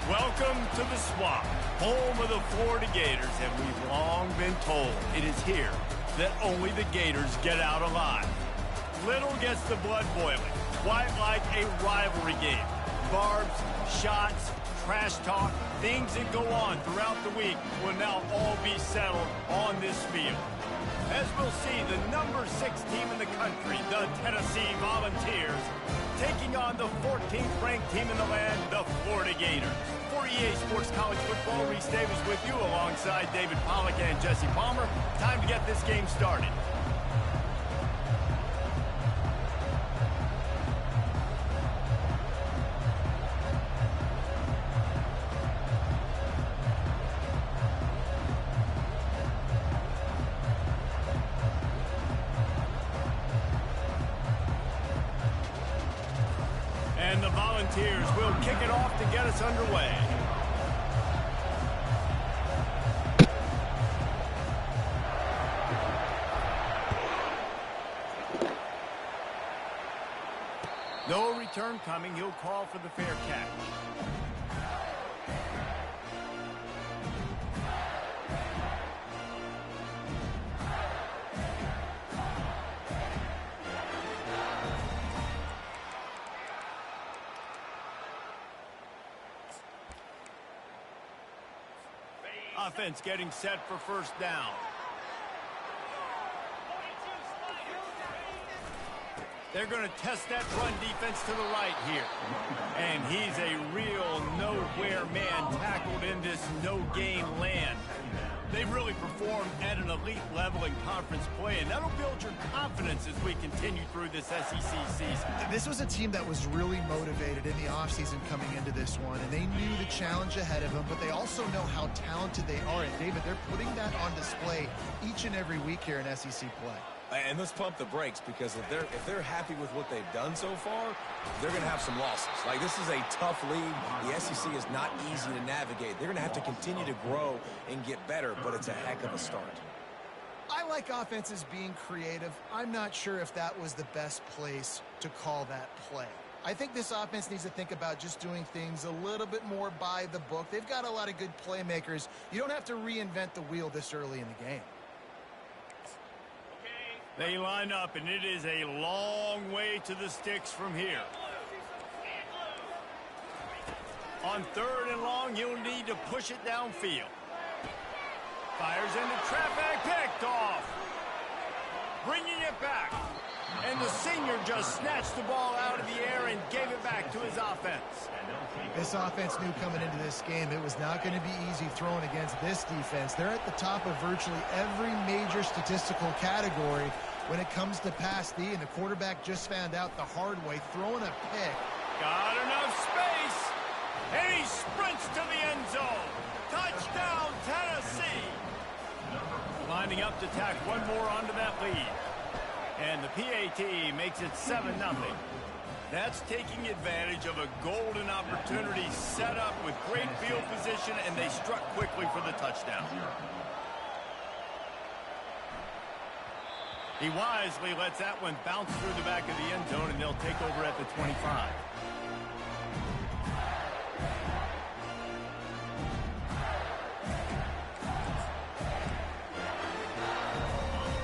Welcome to the Swamp, home of the Florida Gators, and we've long been told it is here that only the Gators get out alive. Little gets the blood boiling, quite like a rivalry game. Barbs, shots, trash talk, things that go on throughout the week will now all be settled on this field. As we'll see, the number 6 team in the country, the Tennessee Volunteers, taking on the 14th ranked team in the land, the Florida Gators. For EA Sports College Football, Reese Davis with you alongside David Pollack and Jesse Palmer. Time to get this game started. And the Volunteers will kick it off to get us underway. No return coming. He'll call for the fair catch. Offense getting set for first down. They're going to test that run defense to the right here. And he's a real nowhere man tackled in this no-game land. They've really performed at an elite level in conference play, and that'll build your confidence as we continue through this SEC season. This was a team that was really motivated in the offseason coming into this one, and they knew the challenge ahead of them, but they also know how talented they are. And, David, they're putting that on display each and every week here in SEC play. And let's pump the brakes, because if they're happy with what they've done so far, they're going to have some losses. Like, this is a tough league. The SEC is not easy to navigate. They're going to have to continue to grow and get better, but it's a heck of a start. I like offenses being creative. I'm not sure if that was the best place to call that play. I think this offense needs to think about just doing things a little bit more by the book. They've got a lot of good playmakers. You don't have to reinvent the wheel this early in the game. They line up, and it is a long way to the sticks from here. On 3rd and long, you'll need to push it downfield. Fires into traffic, picked off. Bringing it back. And the senior just snatched the ball out of the air and gave it back to his offense. This offense knew coming into this game it was not going to be easy throwing against this defense. They're at the top of virtually every major statistical category when it comes to pass D, and the quarterback just found out the hard way, throwing a pick. Got enough space, and he sprints to the end zone. Touchdown, Tennessee. Lining up to tack one more onto that lead. And the PAT makes it 7-0. That's taking advantage of a golden opportunity set up with great field position, and they struck quickly for the touchdown. He wisely lets that one bounce through the back of the end zone, and they'll take over at the 25.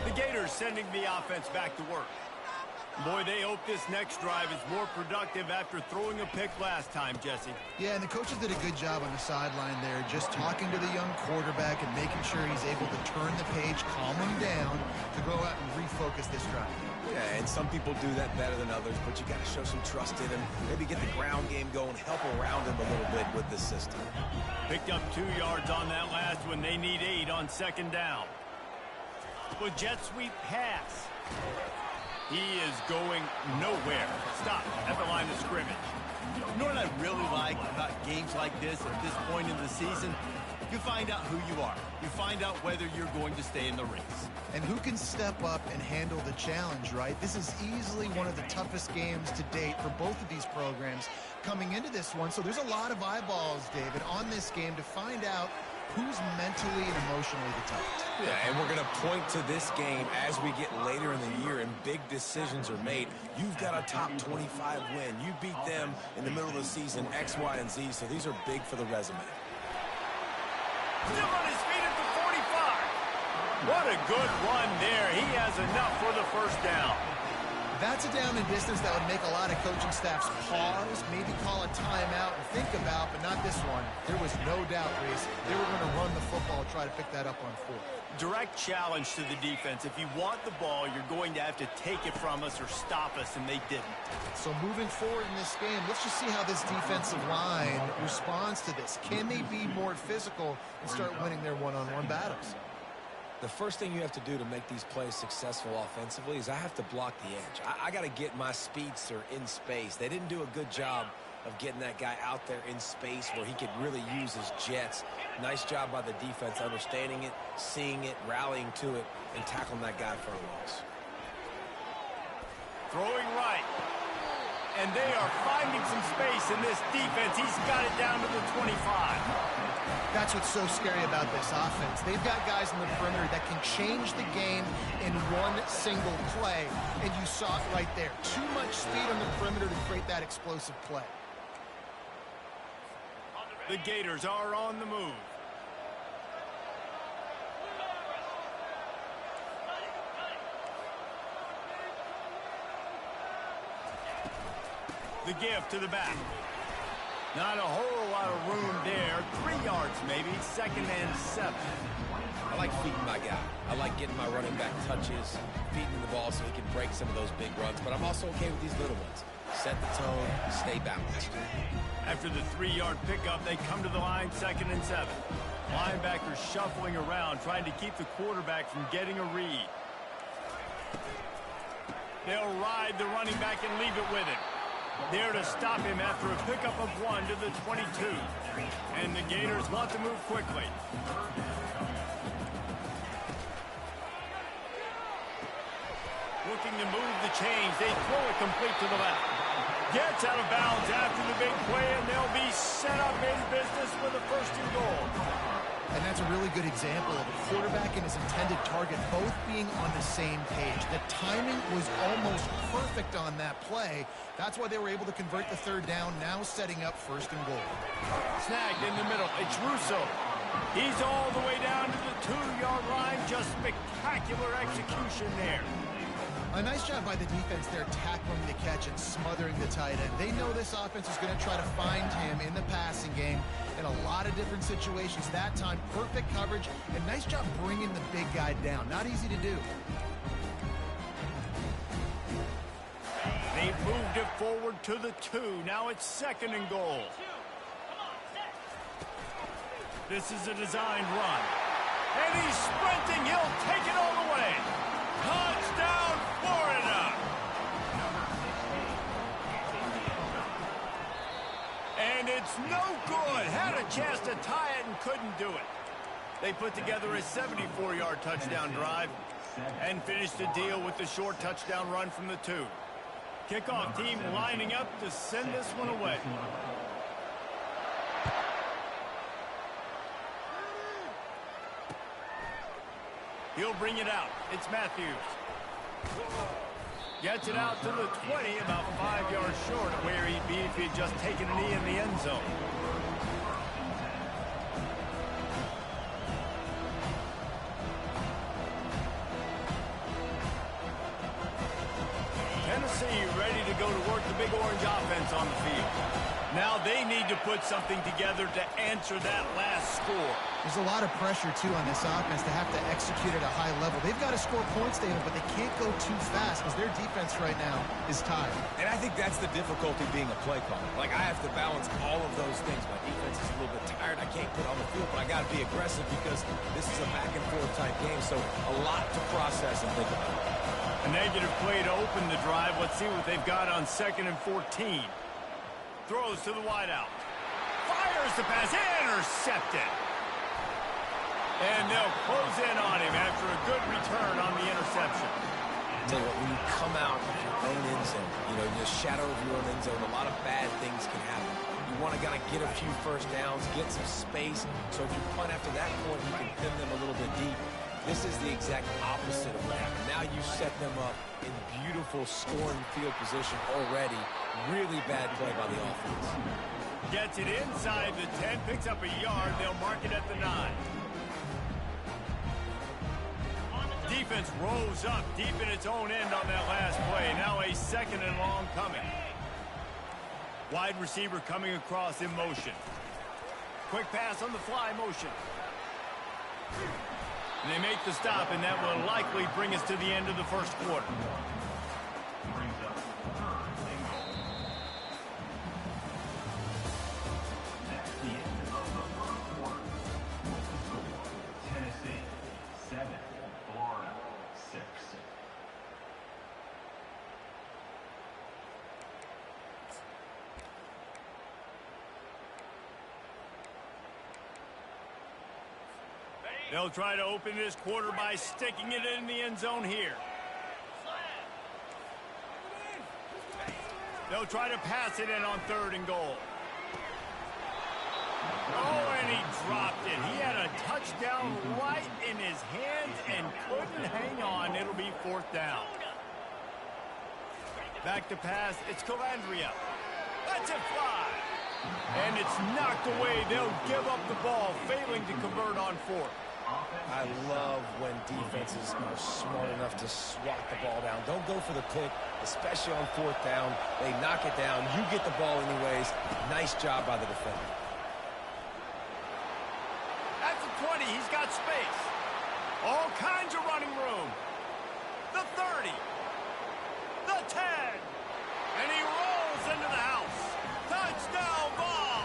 The Gators sending the offense back to work. Boy, they hope this next drive is more productive after throwing a pick last time, Jesse. Yeah, and the coaches did a good job on the sideline there, just talking to the young quarterback and making sure he's able to turn the page, calm him down, to go out and refocus this drive. Yeah, and some people do that better than others, but you got to show some trust in him. Maybe get the ground game going, help around him a little bit with this system. Picked up 2 yards on that last one. They need 8 on 2nd down. With jet sweep pass. He is going nowhere. Stop at the line of scrimmage. You know what I really like about games like this at this point in the season? You find out who you are. You find out whether you're going to stay in the race. And who can step up and handle the challenge, right? This is easily one of the toughest games to date for both of these programs coming into this one. So there's a lot of eyeballs, David, on this game to find out who's mentally and emotionally the toughest. Yeah, and we're going to point to this game as we get later in the year and big decisions are made. You've got a top 25 win. You beat them in the middle of the season, X, Y, and Z, so these are big for the resume. Still on his feet at the 45. What a good run there. He has enough for the first down. That's a down and distance that would make a lot of coaching staffs pause, maybe call a timeout and think about, but not this one. There was no doubt, Reese, they were going to run the football, try to pick that up on fourth. Direct challenge to the defense. If you want the ball, you're going to have to take it from us or stop us, and they didn't. So moving forward in this game, let's just see how this defensive line responds to this. Can they be more physical and start winning their one-on-one battles? The first thing you have to do to make these plays successful offensively is I have to block the edge. I got to get my speedster in space. They didn't do a good job of getting that guy out there in space where he could really use his jets. Nice job by the defense understanding it, seeing it, rallying to it, and tackling that guy for a loss. Throwing right. And they are finding some space in this defense. He's got it down to the 25. That's what's so scary about this offense. They've got guys in the perimeter that can change the game in one single play. And you saw it right there. Too much speed on the perimeter to create that explosive play. The Gators are on the move. The give to the back. Not a whole lot of room there. 3 yards maybe. 2nd and 7. I like feeding my guy. I like getting my running back touches, feeding the ball so he can break some of those big runs. But I'm also okay with these little ones. Set the tone, stay balanced. After the 3-yard pickup, they come to the line, 2nd and 7. Linebackers shuffling around, trying to keep the quarterback from getting a read. They'll ride the running back and leave it with him. There to stop him after a pickup of 1 to the 22. And the Gators want to move quickly. Looking to move the chains. They throw it complete to the left. Gets out of bounds after the big play, and they'll be set up in business with a 1st and goal. And that's a really good example of a quarterback and his intended target both being on the same page. The timing was almost perfect on that play. That's why they were able to convert the 3rd down, now setting up 1st and goal. Snagged in the middle. It's Russo. He's all the way down to the 2-yard line. Just spectacular execution there. A nice job by the defense there tackling the catch and smothering the tight end. They know this offense is going to try to find him in the passing game in a lot of different situations. That time, perfect coverage, and nice job bringing the big guy down. Not easy to do. They've moved it forward to the 2. Now it's 2nd and goal. This is a designed run. And he's sprinting. He'll take it all the way. Touchdown, Florida! And it's no good. Had a chance to tie it and couldn't do it. They put together a 74-yard touchdown drive and finished the deal with the short touchdown run from the 2. Kickoff team lining up to send this one away. He'll bring it out. It's Matthews. Gets it out to the 20, about 5 yards short of where he'd be if he'd just taken a knee in the end zone. Tennessee ready to go to work the big orange offense on the field. Now they need to put something together to answer that last score. There's a lot of pressure, too, on this offense to have to execute at a high level. They've got to score points, David, but they can't go too fast because their defense right now is tired. And I think that's the difficulty being a play caller. Like, I have to balance all of those things. My defense is a little bit tired. I can't put on the field, but I got to be aggressive because this is a back-and-forth type game, so a lot to process and think about. A negative play to open the drive. Let's see what they've got on 2nd and 14. Throws to the wideout. Fires the pass. Intercepted. And they'll close in on him after a good return on the interception. Tell you what, when you come out of your own end zone, you know, the shadow of your own end zone, a lot of bad things can happen. You want to kind of get a few first downs, get some space, so if you punt after that point, you can pin them a little bit deep. This is the exact opposite of what happened. Now you set them up in beautiful scoring field position already. Really bad play by the offense. Gets it inside the 10, picks up a yard. They'll mark it at the 9. Defense rolls up deep in its own end on that last play. Now a 2nd and long coming. Wide receiver coming across in motion. Quick pass on the fly motion. And they make the stop, and that will likely bring us to the end of the first quarter. Tennessee 7, Florida 6. They'll try to open this quarter by sticking it in the end zone here. They'll try to pass it in on 3rd and goal. Oh, and he dropped it. He had a touchdown right in his hands and couldn't hang on. It'll be 4th down. Back to pass. It's Calandria. Let's it fly. And it's knocked away. They'll give up the ball, failing to convert on 4th. I love when defenses are smart enough to swat the ball down. Don't go for the pick, especially on 4th down. They knock it down. You get the ball anyways. Nice job by the defender. At the 20, he's got space. All kinds of running room. The 30. The 10. And he rolls into the house. Touchdown ball.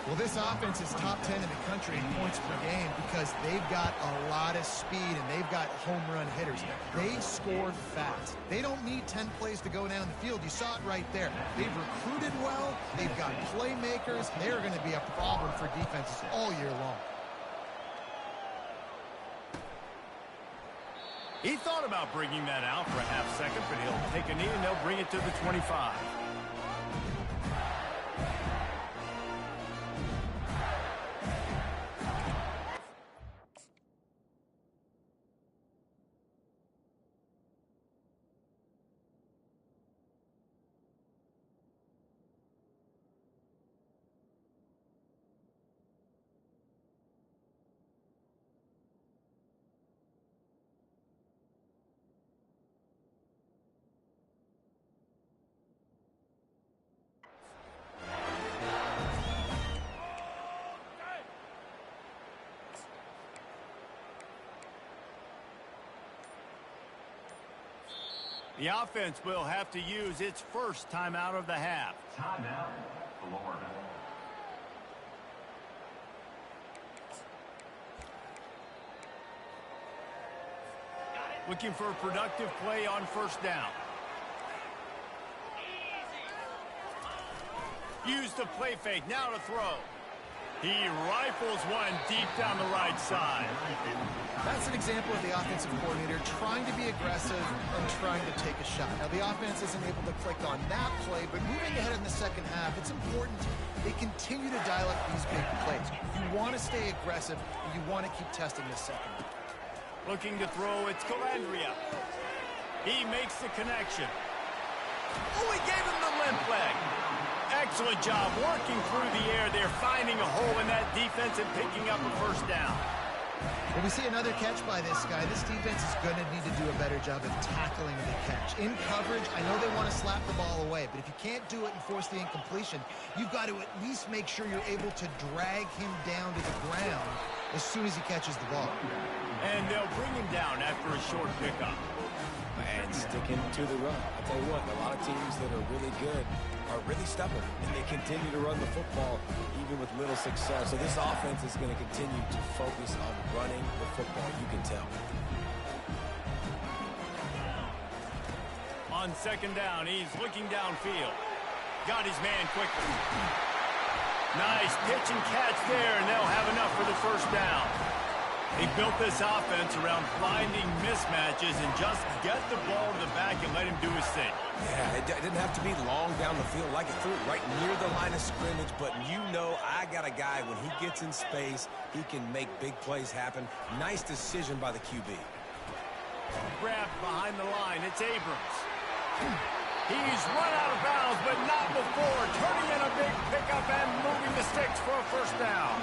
Well, this offense is top 10 in the country in points per game because they've got a lot of speed and they've got home run hitters. They score fast. They don't need 10 plays to go down the field. You saw it right there. They've recruited well. They've got playmakers. They're going to be a problem for defenses all year long. He thought about bringing that out for a half second, but he'll take a knee and they'll bring it to the 25. The offense will have to use its first timeout of the half. Timeout, Florida. Looking for a productive play on 1st down. Use the play fake, now to throw. He rifles one deep down the right side. That's an example of the offensive coordinator trying to be aggressive and trying to take a shot. Now, the offense isn't able to click on that play, but moving ahead in the second half, it's important they continue to dial up these big plays. You want to stay aggressive, and you want to keep testing this second half. Looking to throw, it's Calandria. He makes the connection. Oh, he gave him the limp leg. Excellent job working through the air. They're finding a hole in that defense and picking up a 1st down. When we see another catch by this guy, this defense is going to need to do a better job of tackling the catch. In coverage, I know they want to slap the ball away, but if you can't do it and force the incompletion, you've got to at least make sure you're able to drag him down to the ground as soon as he catches the ball. And they'll bring him down after a short pickup. And sticking to the run. I'll tell you what, a lot of teams that are really good are really stubborn, and they continue to run the football even with little success. So this offense is going to continue to focus on running the football, you can tell. On 2nd down, he's looking downfield. Got his man quickly. Nice pitch and catch there, and they'll have enough for the 1st down. He built this offense around finding mismatches and just get the ball to the back and let him do his thing. Yeah, it didn't have to be long down the field like it threw it right near the line of scrimmage, but you know I got a guy, when he gets in space, he can make big plays happen. Nice decision by the QB. Grabbed behind the line. It's Abrams. He's run out of bounds, but not before turning in a big pickup and moving the sticks for a first down.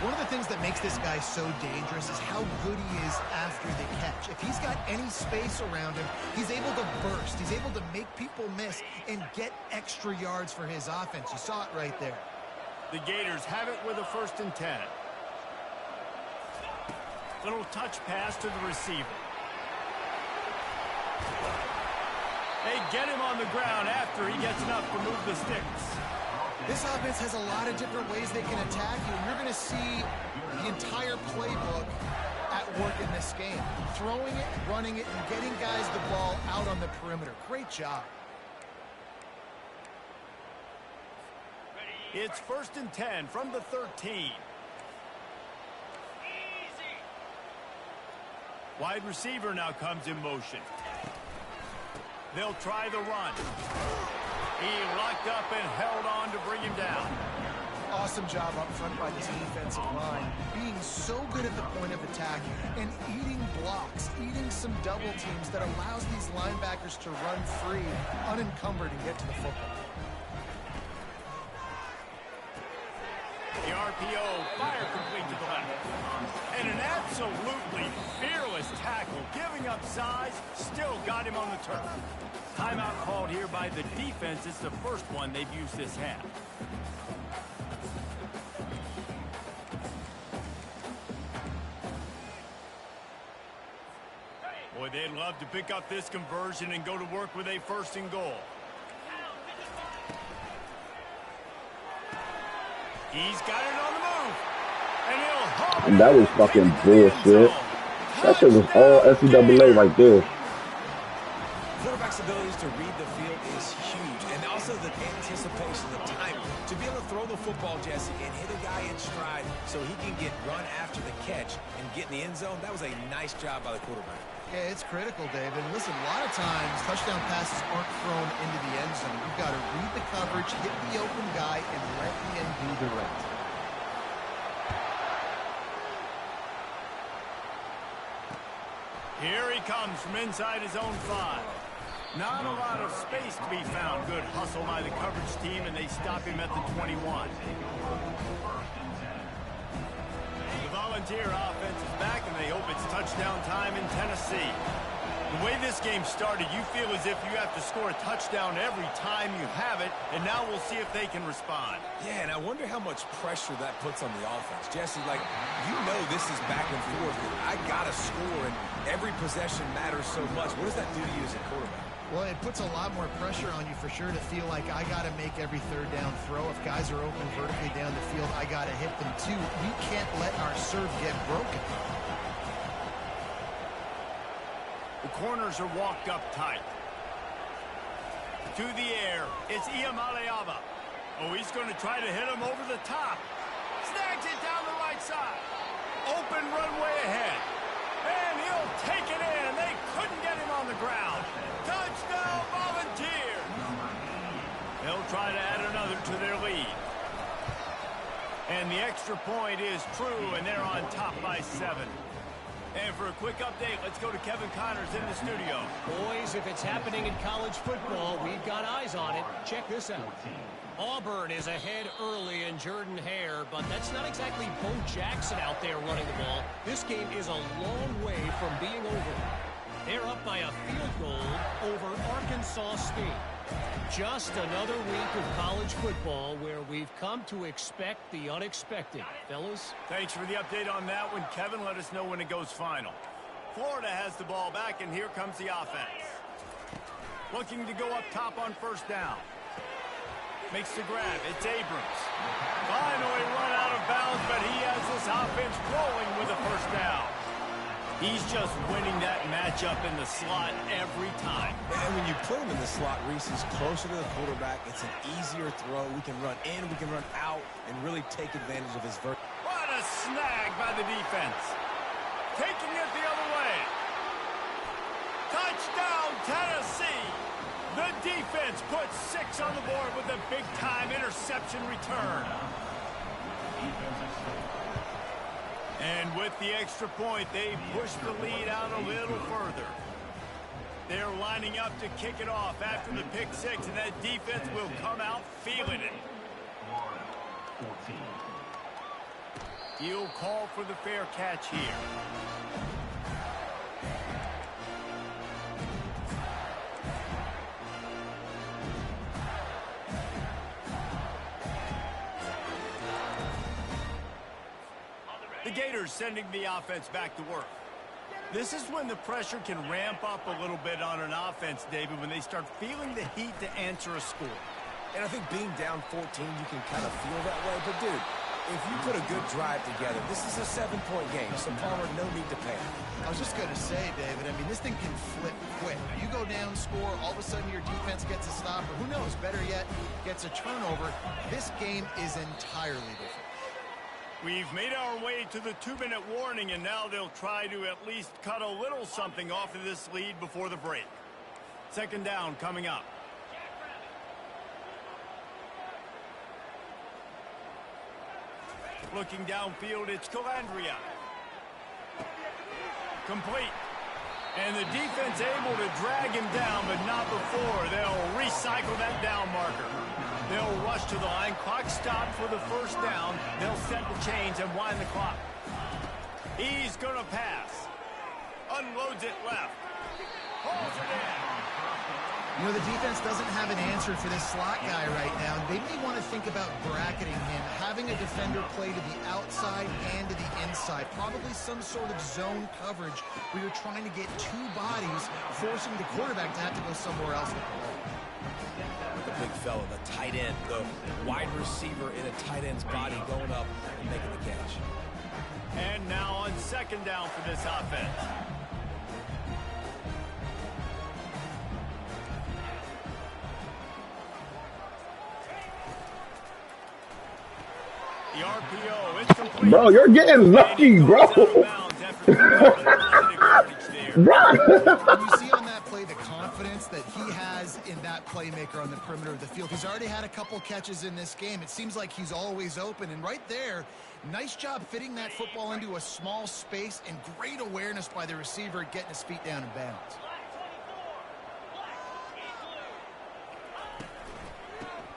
One of the things that makes this guy so dangerous is how good he is after the catch. If he's got any space around him, he's able to burst. He's able to make people miss and get extra yards for his offense. You saw it right there. The Gators have it with a 1st and 10. Little touch pass to the receiver. They get him on the ground after he gets enough to move the sticks. This offense has a lot of different ways they can attack you, and you're going to see the entire playbook at work in this game. Throwing it, running it, and getting guys the ball out on the perimeter. Great job. It's 1st and 10 from the 13. Wide receiver now comes in motion. They'll try the run. He locked up and held on to bring him down. Awesome job up front by this defensive line. Being so good at the point of attack and eating blocks, eating some double teams that allows these linebackers to run free, unencumbered, and get to the football. The RPO, fire complete to the left. And an absolutely fearless tackle, giving up size, still got him on the turf. Timeout called here by the defense. It's the first one they've used this half. Boy, they'd love to pick up this conversion and go to work with a 1st and goal. He's got it on the move. And he'll hold And that was fucking bullshit. That shit was all NCAA right there. Quarterback's abilities to read the field is huge, and also the anticipation, the timing. To be able to throw the football, Jesse, and hit a guy in stride so he can get run after the catch and get in the end zone, that was a nice job by the quarterback. Yeah, it's critical, David. And listen, a lot of times touchdown passes aren't thrown into the end zone. You've got to read the coverage, hit the open guy, and let the end do the rest. Here he comes from inside his own 5. Not a lot of space to be found. Good hustle by the coverage team, and they stop him at the 21. The Volunteer offense is back, and they hope it's touchdown time in Tennessee. The way this game started, you feel as if you have to score a touchdown every time you have it, and now we'll see if they can respond. Yeah, and I wonder how much pressure that puts on the offense. Jesse, like, you know this is back and forth. I got to score, and every possession matters so much. What does that do to you as a quarterback? Well, it puts a lot more pressure on you for sure to feel like I got to make every 3rd down throw. If guys are open vertically down the field, I got to hit them too. We can't let our serve get broken. The corners are walked up tight. To the air, it's Iamaleava. Oh, he's going to try to hit him over the top. Snags it down the right side. Open runway ahead. And he'll take it in, and they couldn't get him on the ground. Touchdown, Volunteers! They'll try to add another to their lead. And the extra point is true, and they're on top by 7. And for a quick update, let's go to Kevin Connors in the studio. Boys, if it's happening in college football, we've got eyes on it. Check this out. Auburn is ahead early in Jordan-Hare, but that's not exactly Bo Jackson out there running the ball. This game is a long way from being over. They're up by a field goal over Arkansas State. Just another week of college football where we've come to expect the unexpected. Fellas? Thanks for the update on that one, Kevin. Let us know when it goes final. Florida has the ball back, and here comes the offense. Looking to go up top on 1st down. Makes the grab. It's Abrams. Finally run out of bounds, but he has this offense rolling with a 1st down. He's just winning that matchup in the slot every time. And when you put him in the slot, Reese, he's closer to the quarterback. It's an easier throw. We can run in, we can run out, and really take advantage of his vertical. What a snag by the defense. taking it the other way. Touchdown, Tennessee. The defense puts 6 on the board with a big-time interception return. And with the extra point, they push the lead out a little further. They're lining up to kick it off after the pick 6, and that defense will come out feeling it. He'll call for the fair catch here. The Gators sending the offense back to work. This is when the pressure can ramp up a little bit on an offense, David, when they start feeling the heat to answer a score. And I think being down 14, you can kind of feel that way. But, dude, if you put a good drive together, this is a 7-point game, so Palmer, no need to panic. I was just going to say, David, I mean, this thing can flip quick. You go down, score, all of a sudden your defense gets a stop, or who knows, better yet, gets a turnover. This game is entirely different. We've made our way to the 2-minute warning, and now they'll try to at least cut a little something off of this lead before the break. 2nd down coming up. Looking downfield, it's Calandria. Complete. And the defense able to drag him down, but not before. They'll recycle that down marker. They'll rush to the line. Clock stopped for the 1st down. They'll set the chains and wind the clock. He's going to pass. Unloads it left. Pulls it in. You know, the defense doesn't have an answer for this slot guy right now. They may want to think about bracketing him, having a defender play to the outside and to the inside. Probably some sort of zone coverage where you're trying to get 2 bodies, forcing the quarterback to have to go somewhere else with the ball. The big fella, the tight end, the wide receiver in a tight end's body going up and making the catch. And now on 2nd down for this offense. The RPO, it's complete. Bro, you're getting lucky, bro. Bro. You see on that play the confidence that he has in that playmaker on the perimeter of the field. He's already had a couple catches in this game. It seems like he's always open. And right there, nice job fitting that football into a small space and great awareness by the receiver getting his feet down in bounds.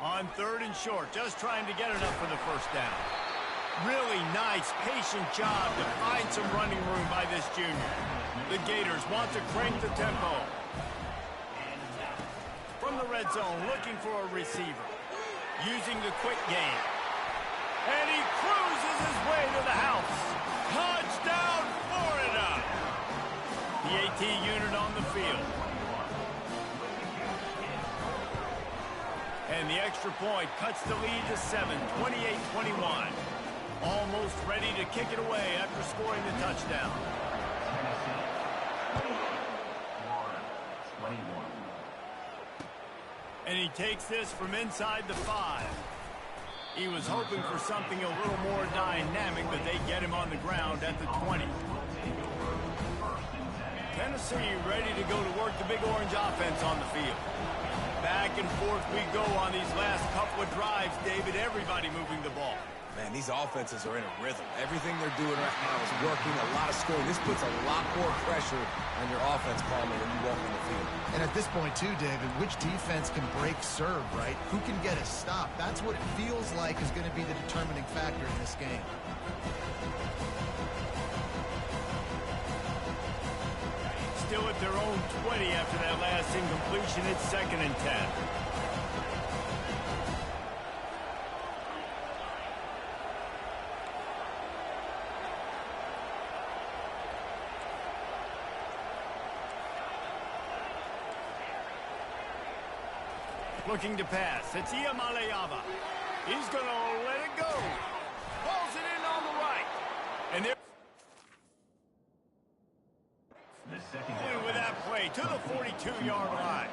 On 3rd and short, just trying to get enough for the 1st down. Really nice, patient job to find some running room by this junior. The Gators want to crank the tempo. From the red zone, looking for a receiver. Using the quick game. And he cruises his way to the house. Touchdown, Florida! The AT unit on the field. And the extra point cuts the lead to 7, 28-21. Almost ready to kick it away after scoring the touchdown. And he takes this from inside the 5. He was hoping for something a little more dynamic, but they get him on the ground at the 20. Tennessee ready to go to work the Big Orange offense on the field. Back and forth we go on these last couple of drives, David. Everybody moving the ball. Man, these offenses are in a rhythm. Everything they're doing right now is working, a lot of scoring. This puts a lot more pressure on your offense, Palmer, when you walk on the field. And at this point, too, David, which defense can break serve, right? Who can get a stop? That's what it feels like is going to be the determining factor in this game. Still at their own 20 after that last incompletion. It's 2nd and 10. Looking to pass. It's Iamaleava. He's going to let it go. Pulls it in on the right. And they're going with that play to the 42-yard line.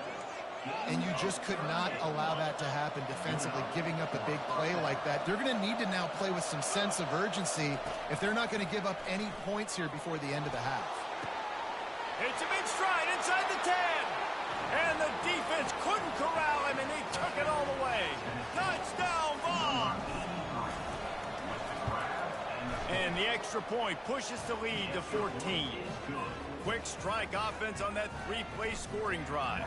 And you just could not allow that to happen defensively, giving up a big play like that. They're going to need to now play with some sense of urgency if they're not going to give up any points here before the end of the half. It's a big stride inside the 10. And the defense couldn't corral him, and they took it all the way. Touchdown, Vols! And the extra point pushes the lead to 14. Quick strike offense on that three-play scoring drive.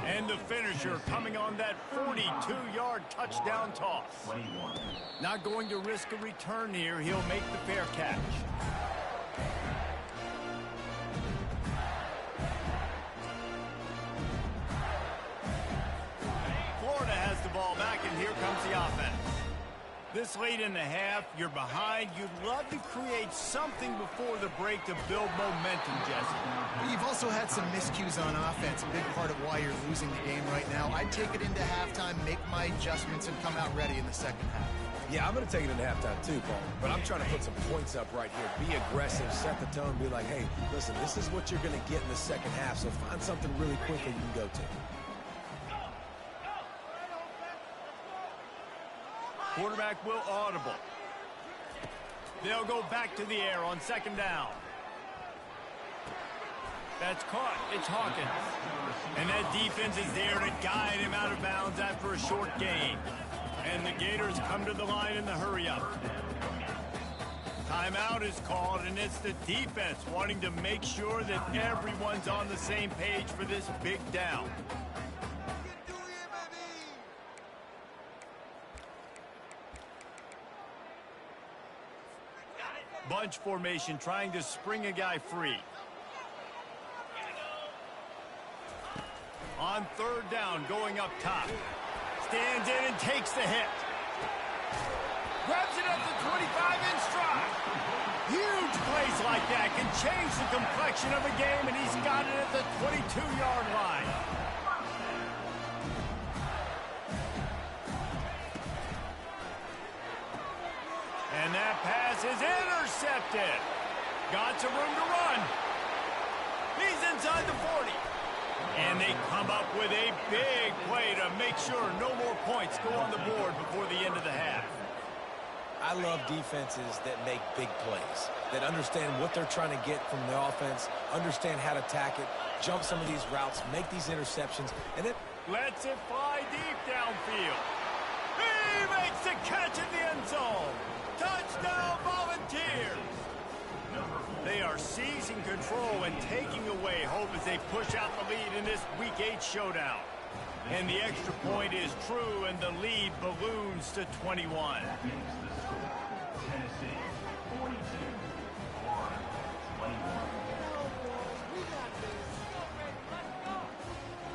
And the finisher coming on that 42-yard touchdown toss. Not going to risk a return here. He'll make the fair catch. Florida has the ball back, and here comes the offense. This late in the half, you're behind. You'd love to create something before the break to build momentum, Jesse. You've also had some miscues on offense, a big part of why you're losing the game right now. I'd take it into halftime, make my adjustments, and come out ready in the second half. Yeah, I'm going to take it into halftime too, Paul. But I'm trying to put some points up right here. Be aggressive, set the tone, be like, hey, listen, this is what you're going to get in the second half, so find something really quickly you can go to. Quarterback will audible. They'll go back to the air on second down. That's caught. It's Hawkins. And that defense is there to guide him out of bounds after a short gain. And the Gators come to the line in the hurry-up. Timeout is called, and it's the defense wanting to make sure that everyone's on the same page for this big down. Bunch formation trying to spring a guy free. On third down, going up top. Stands in and takes the hit. Grabs it at the 25 in stride. Huge plays like that can change the complexion of a game, and he's got it at the 22-yard line. And that pass is intercepted. Got some room to run. He's inside the 40. And they come up with a big play to make sure no more points go on the board before the end of the half. I love defenses that make big plays, that understand what they're trying to get from the offense, understand how to attack it, jump some of these routes, make these interceptions, and then lets it fly deep downfield. He makes the catch in the end zone. Touchdown, Volunteers! They are seizing control and taking away hope as they push out the lead in this Week 8 showdown. And the extra point is true, and the lead balloons to 21. Tennessee, 42. Florida, 21.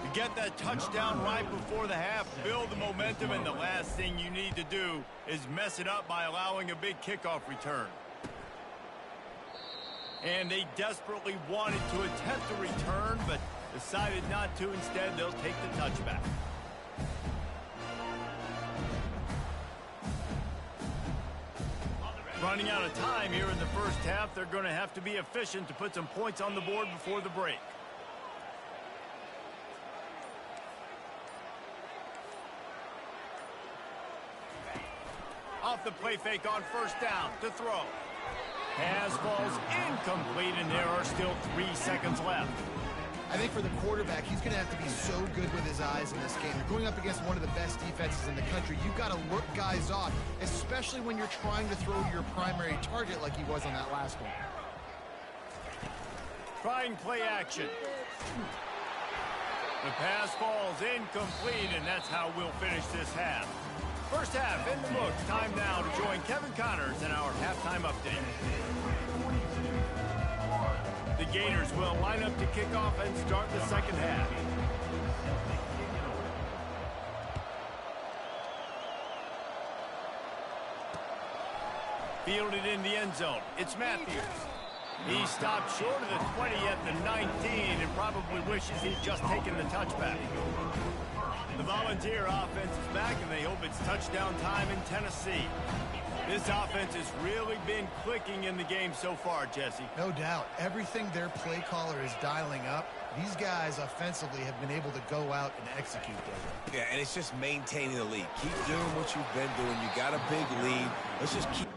You get that touchdown right before the half, build the momentum, and the last thing you need to do is mess it up by allowing a big kickoff return. And they desperately wanted to attempt a return, but decided not to. Instead, they'll take the touchback. Running out of time here in the first half, they're going to have to be efficient to put some points on the board before the break. Off the play fake on first down to throw. Pass falls incomplete, and there are still 3 seconds left. I think for the quarterback, he's going to have to be so good with his eyes in this game. You're going up against one of the best defenses in the country. You've got to look guys off, especially when you're trying to throw your primary target like he was on that last one. Trying play action. The pass falls incomplete, and that's how we'll finish this half. First half in the books. Time now to join Kevin Connors in our halftime update. The Gators will line up to kick off and start the second half. Fielded in the end zone. It's Matthews. He stopped short of the 20 at the 19 and probably wishes he'd just taken the touchback. The Volunteer offense is back, and they hope it's touchdown time in Tennessee. This offense has really been clicking in the game so far, Jesse. No doubt. Everything their play caller is dialing up, these guys offensively have been able to go out and execute there. Yeah, and it's just maintaining the lead. Keep doing what you've been doing. You got a big lead. Let's just keep